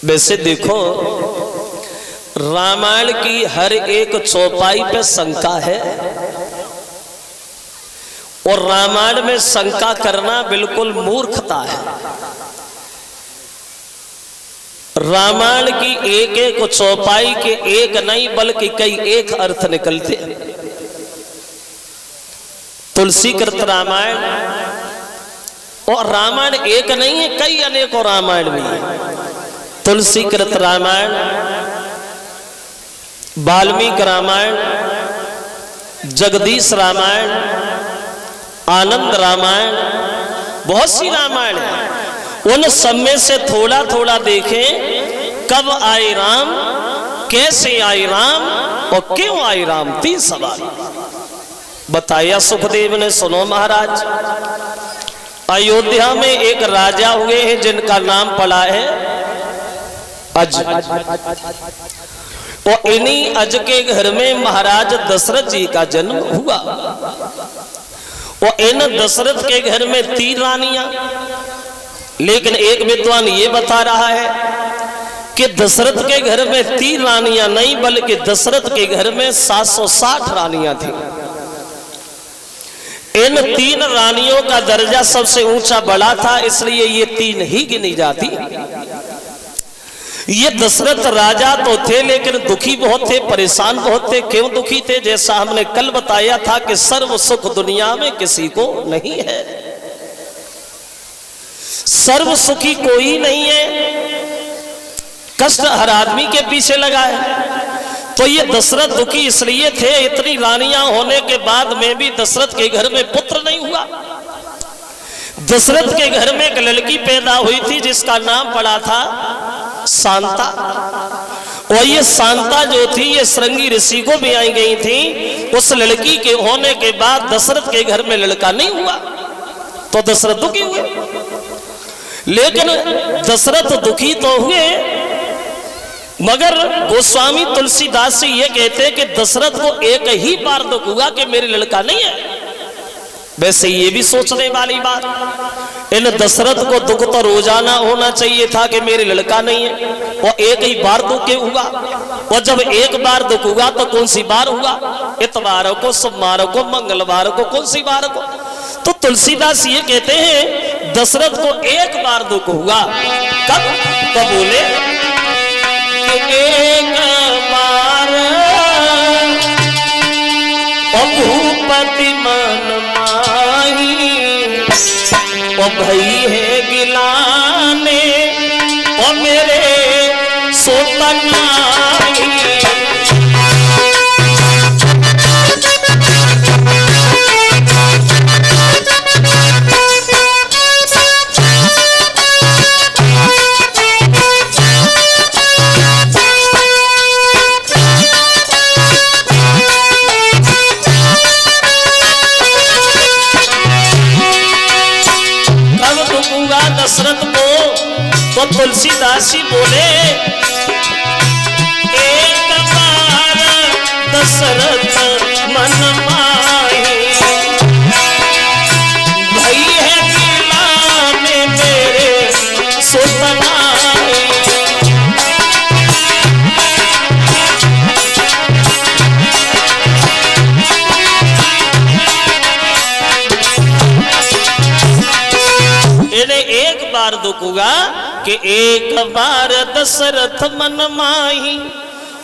वैसे देखो, रामायण की हर एक चौपाई पे शंका है और रामायण में शंका करना बिल्कुल मूर्खता है। रामायण की एक एक चौपाई के एक नहीं बल्कि कई एक अर्थ निकलते हैं। तुलसीकृत रामायण, और रामायण एक नहीं है, कई अनेकों रामायण भी है। तुलसीकृत रामायण, वाल्मीकि रामायण, जगदीश रामायण, आनंद रामायण, बहुत सी रामायण है। उन सब में से थोड़ा थोड़ा देखें, कब आए राम, कैसे आए राम और क्यों आए राम, 3 सवाल बताया सुखदेव ने। सुनो महाराज, अयोध्या में एक राजा हुए हैं जिनका नाम पड़ा है अज, और इन्हीं अज के घर में महाराज दशरथ जी का जन्म हुआ। और इन दशरथ के घर में 3 रानियां, लेकिन एक विद्वान ये बता रहा है कि दशरथ के घर में 3 रानियां नहीं बल्कि दशरथ के घर में 760 रानियां थी। इन 3 रानियों का दर्जा सबसे ऊंचा बड़ा था, इसलिए ये 3 ही गिनी जाती। ये दशरथ राजा तो थे लेकिन दुखी बहुत थे, परेशान बहुत थे। क्यों दुखी थे? जैसा हमने कल बताया था कि सर्व सुख दुनिया में किसी को नहीं है, सर्व सुखी कोई नहीं है, कष्ट हर आदमी के पीछे लगा है। तो ये दशरथ दुखी इसलिए थे, इतनी रानियां होने के बाद में भी दशरथ के घर में पुत्र नहीं हुआ। दशरथ के घर में एक लड़की पैदा हुई थी जिसका नाम पड़ा था शांता। और ये शांता जो थी ये श्रृंगी ऋषि को भी आई गई थी। उस लड़की के होने के बाद दशरथ के घर में लड़का नहीं हुआ तो दशरथ दुखी हुए। लेकिन दशरथ दुखी तो हुए, मगर गोस्वामी तुलसीदास जी ये कहते हैं कि दशरथ को एक ही बार दुख हुआ कि मेरे लड़का नहीं है। वैसे ये भी सोचने वाली बात, इन दशरथ को दुख तो रोजाना होना चाहिए था कि मेरे लड़का नहीं है, और एक ही बार दुख हुआ। और जब एक बार दुख हुआ तो कौन सी बार हुआ? इतवार को, सोमवार को, मंगलवार को, कौन सी बार को? तो तुलसीदास ये कहते हैं दशरथ को एक बार दुख हुआ। कब? तो बोले कि एक बार भूपति मन ओ भई है गिलाने ओ मेरे सोतनाई। दशरथ को तो तुलसीदास जी बोले एक बार दशरथ मन माही भई है गिलाने मेरे सोतनाई। इन्हें एक बार दुख हुआ कि एक बार दशरथ मन माही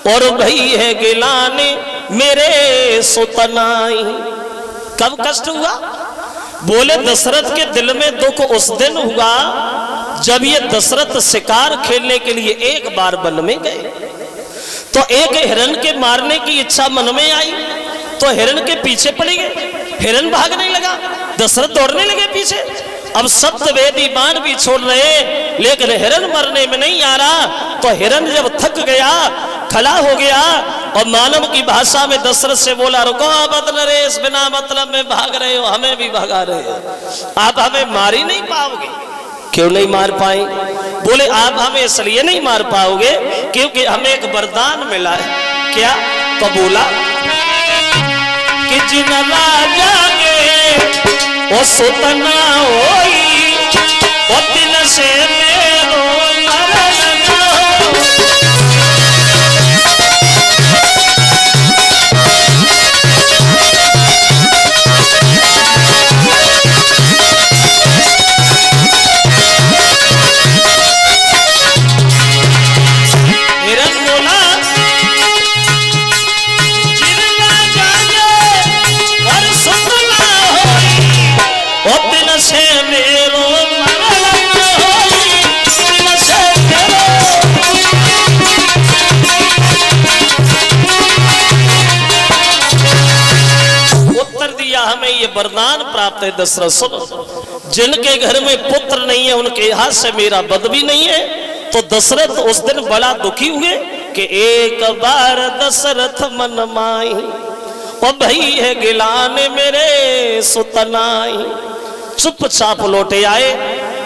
और भई है गिलाने मेरे सुतनाई। कब कष्ट हुआ? बोले दशरथ के दिल में दुख उस दिन हुआ जब ये दशरथ शिकार खेलने के लिए एक बार वन में गए तो एक हिरण के मारने की इच्छा मन में आई तो हिरण के पीछे पड़ गए। हिरण भागने लगा, दशरथ दौड़ने लगे पीछे। अब सप्तवेदी बाण भी छोड़ रहे लेकिन हिरण मरने में नहीं आ रहा। तो हिरण जब थक गया, खड़ा हो गया और मानव की भाषा में दशरथ से बोला, रुको अब नरेश, बिना मतलब में भाग रहे हो, हमें भी भगा रहे हो, आप हमें मार ही नहीं पाओगे। क्यों नहीं मार पाए? बोले आप हमें इसलिए नहीं मार पाओगे क्योंकि हमें एक वरदान मिला है। क्या? तो बोला कि जिन राजा के ओ सुतना होई ओ दिन से मेरो मरण न ये वरदान प्राप्त है दशरथ सुनो, जिनके घर में पुत्र नहीं है उनके हाथ से मेरा वध भी नहीं है। तो दशरथ उस दिन बड़ा दुखी हुए कि एक बार दशरथ मन माई, और भई है गिलान मेरे सुतनाई। चुपचाप लौटे आए,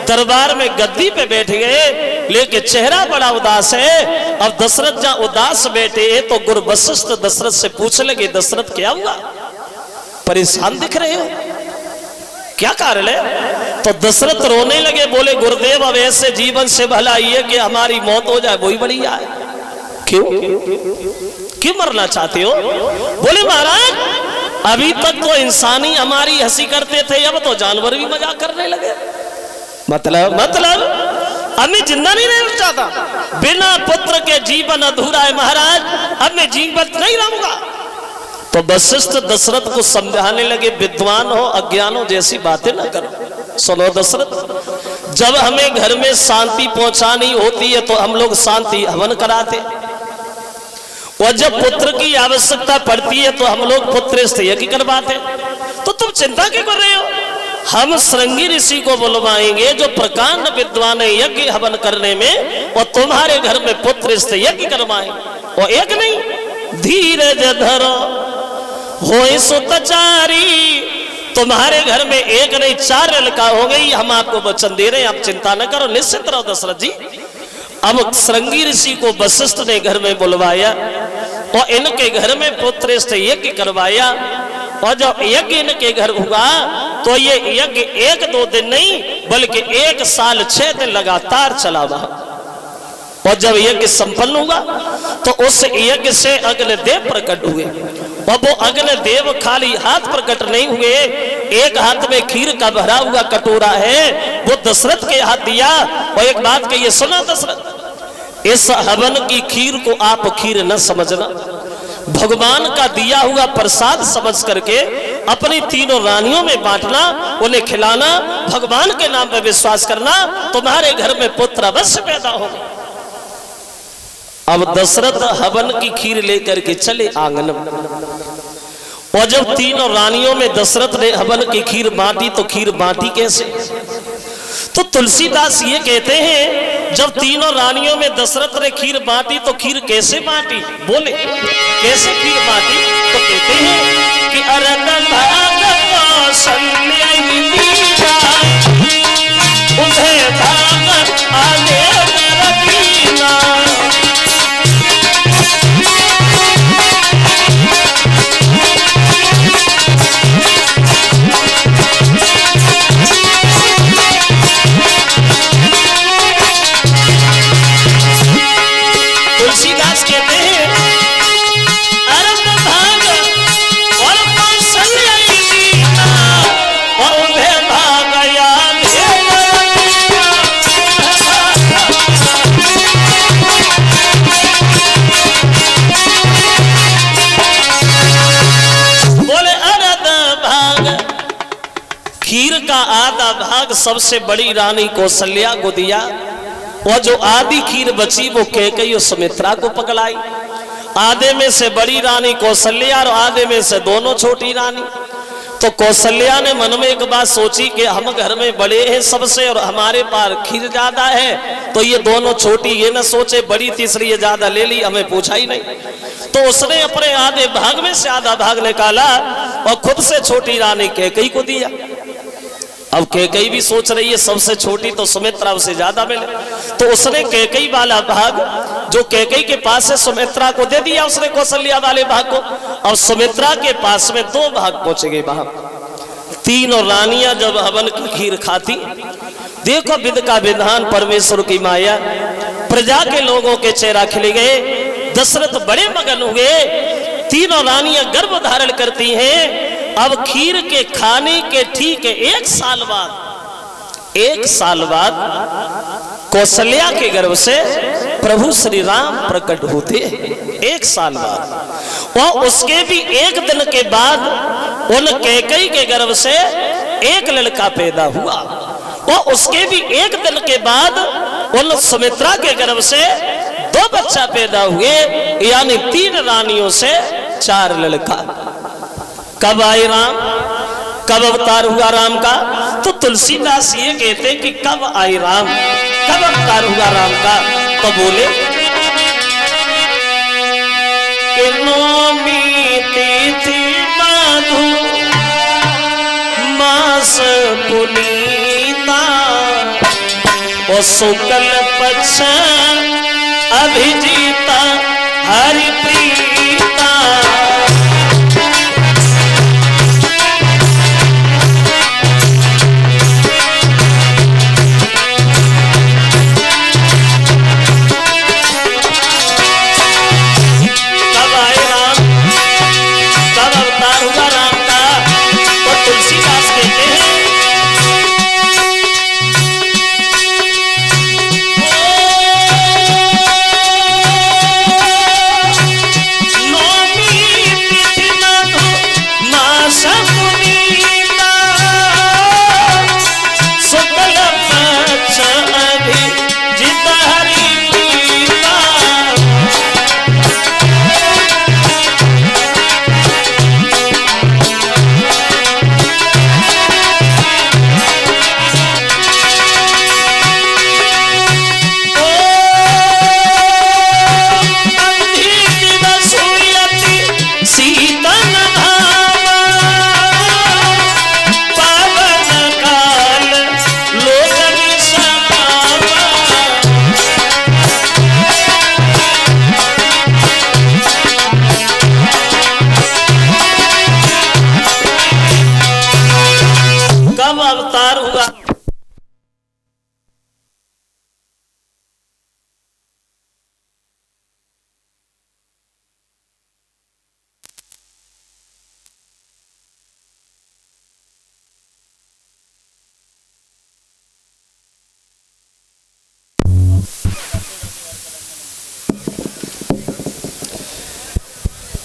दरबार में गद्दी पे बैठ गए, लेकिन चेहरा बड़ा उदास है। अब दशरथ जहां उदास बैठे तो गुरु वशिष्ठ दशरथ से पूछने लगे, दशरथ क्या हुआ, परेशान दिख रहे हो, क्या कारण है? तो दशरथ रोने लगे, बोले गुरुदेव अब ऐसे जीवन से भला ये कि हमारी मौत हो जाए वही बढ़िया है। क्यों क्यों मरना चाहते हो? बोले महाराज अभी तक तो इंसानी हमारी हंसी करते थे, अब तो जानवर भी मजाक करने लगे। मतलब अब मैं जिंदा नहीं रहना चाहता, बिना पुत्र के जीवन अधूरा है महाराज, अब मैं जीवित नहीं रहूंगा। तो वशिष्ठ दशरथ को समझाने लगे, विद्वान हो अज्ञान हो जैसी बातें ना करो। सुनो दशरथ, जब हमें घर में शांति पहुंचानी होती है तो हम लोग शांति हवन कराते, और जब पुत्र की आवश्यकता पड़ती है तो हम लोग पुत्र से यज्ञ करवाते। तो तुम चिंता क्यों कर रहे हो? हम श्रृंगी ऋषि को बुलवाएंगे जो प्रकांड विद्वान है यज्ञ हवन करने में, और तुम्हारे घर में पुत्र से यज्ञ करवाएंगे। और एक नहीं, धीरज धरो होए सुतचारी, तुम्हारे घर में एक नहीं 4 लड़का हो गई, हम आपको वचन दे रहे हैं, आप चिंता न करो, निश्चित रहो दशरथ जी। अब श्रृंगी ऋषि को वशिष्ठ ने घर में बुलवाया और इनके घर में पुत्र से यज्ञ करवाया, और जब यज्ञ इनके घर हुआ तो ये यज्ञ 1-2 दिन नहीं बल्कि 1 साल 6 दिन लगातार चला वहां। और जब यज्ञ संपन्न हुआ तो उस यज्ञ से अग्निदेव प्रकट हुए, और वो अग्निदेव खाली हाथ प्रकट नहीं हुए, एक हाथ में खीर का भरा हुआ कटोरा है वो दशरथ के हाथ दिया। और एक बात कहिए सुना दशरथ, इस हवन की खीर को आप खीर न समझना, भगवान का दिया हुआ प्रसाद समझ करके अपनी 3 रानियों में बांटना, उन्हें खिलाना, भगवान के नाम पर विश्वास करना, तुम्हारे घर में पुत्र अवश्य पैदा होगा। अब दशरथ हवन की खीर लेकर के चले आंगन में, और जब 3 रानियों में दशरथ ने हवन की खीर बांटी तो खीर बांटी कैसे? तो तुलसीदास ये कहते हैं जब 3 रानियों में दशरथ ने खीर बांटी तो खीर कैसे बांटी? बोले कैसे खीर बांटी? तो कहते हैं कि अरद भाग कौशल्या उन्हें भाग आगे रखीना, तुलसीदास कहते हैं अरब भाग और कौशल्या और उन्हें भाग याद बोले अरद भाग, खीर का आधा भाग सबसे बड़ी रानी कौशल्या को दिया, और जो आधी खीर बची वो कैकेयी और सुमित्रा को पकड़ाई। आधे में से बड़ी रानी कौशल्या और आधे में से दोनों छोटी रानी। तो कौशल्या ने मन में एक बात सोची कि हम घर में बड़े हैं सबसे और हमारे पास खीर ज्यादा है, तो ये दोनों छोटी ये न सोचे बड़ी तीसरी ये ज्यादा ले ली, हमें पूछा ही नहीं। तो उसने अपने आधे भाग में से आधा भाग निकाला और खुद से छोटी रानी कैकेयी को दिया। अब कैकेयी भी सोच रही है सबसे छोटी तो सुमित्रा उसे ज्यादा मिले, तो उसने कैकेयी वाला भाग जो कैकेयी के पास है सुमित्रा को दे दिया उसने कौशल्या वाले भाग को। अब सुमित्रा के पास में 2 भाग पहुंच गए भाग। 3 रानियां जब हवन की खीर खाती, देखो विध का विधान, परमेश्वर की माया, प्रजा के लोगों के चेहरा खिले गए। दशरथ बड़े मगन हुए, 3 रानियां गर्भ धारण करती हैं। अब खीर के खाने के ठीक 1 साल बाद कौशल्या के गर्भ से प्रभु श्री राम प्रकट होते हैं। 1 साल बाद, और उसके भी 1 दिन के बाद उन कैकेयी के गर्भ से 1 लड़का पैदा हुआ, और उसके भी 1 दिन के बाद उन सुमित्रा के गर्भ से 2 बच्चा पैदा हुए, यानी 3 रानियों से 4 लड़का। कब आए राम? कब अवतार हुआ राम का? तो तुलसीदास ये कहते कि कब आए राम, कब अवतार हुआ राम का? तो बोले कि नौमी तिथि मधु मास पुनीता और शुक्ल पक्ष अभिजीता हरि प्रीता।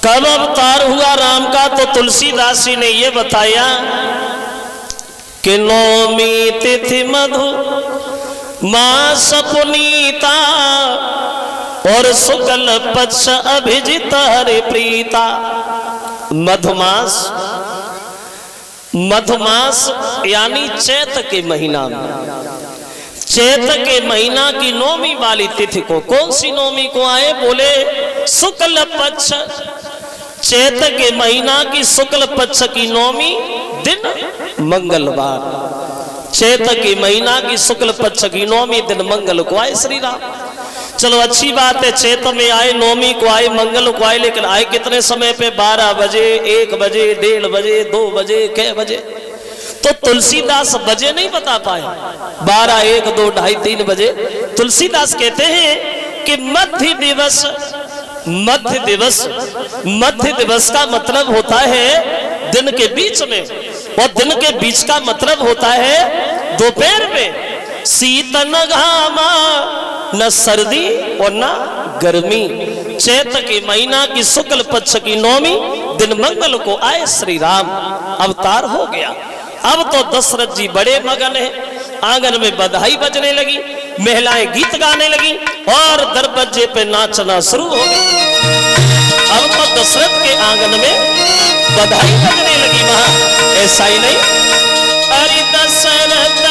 कब अवतार हुआ राम का? तो तुलसीदास जी ने यह बताया कि नौमी तिथि मधु मास पुनीता और शुक्ल पक्ष अभिजित हरि प्रीता। मधुमास, मधुमास यानी चैत के महीना में, चैत के महीना की नौमी वाली तिथि को, कौन सी नौमी को आए? बोले शुक्ल पक्ष, चैत के महीना की शुक्ल पक्ष की नौमी दिन मंगलवार, चैत के महीना की शुक्ल पक्ष की नौमी दिन मंगल को आए श्री राम। चलो अच्छी बात है, चैत में आए, नौमी को आए, मंगल को आए, लेकिन आए कितने समय पे? 12 बजे, 1 बजे, 1:30 बजे, 2 बजे, कै बजे? तो तुलसीदास बजे नहीं बता पाए, 12, 1, 2, 2:30, 3 बजे। तुलसीदास कहते हैं कि मध्य दिवस, मध्य दिवस, मध्य दिवस का मतलब होता है दिन के बीच में, और दिन के बीच का मतलब होता है दोपहर में। शीत न घामा, न सर्दी और न गर्मी। चैत के महीना की शुक्ल पक्ष की नौमी दिन मंगल को आए श्री राम, अवतार हो गया। अब तो दशरथ जी बड़े मगन हैं, आंगन में बधाई बजने लगी, महिलाएं गीत गाने लगी और दरवाजे पे नाचना शुरू हो गया। अब तो दशरथ के आंगन में बधाई बजने लगी। वहां ऐसा ही नहीं, अरे दशरथ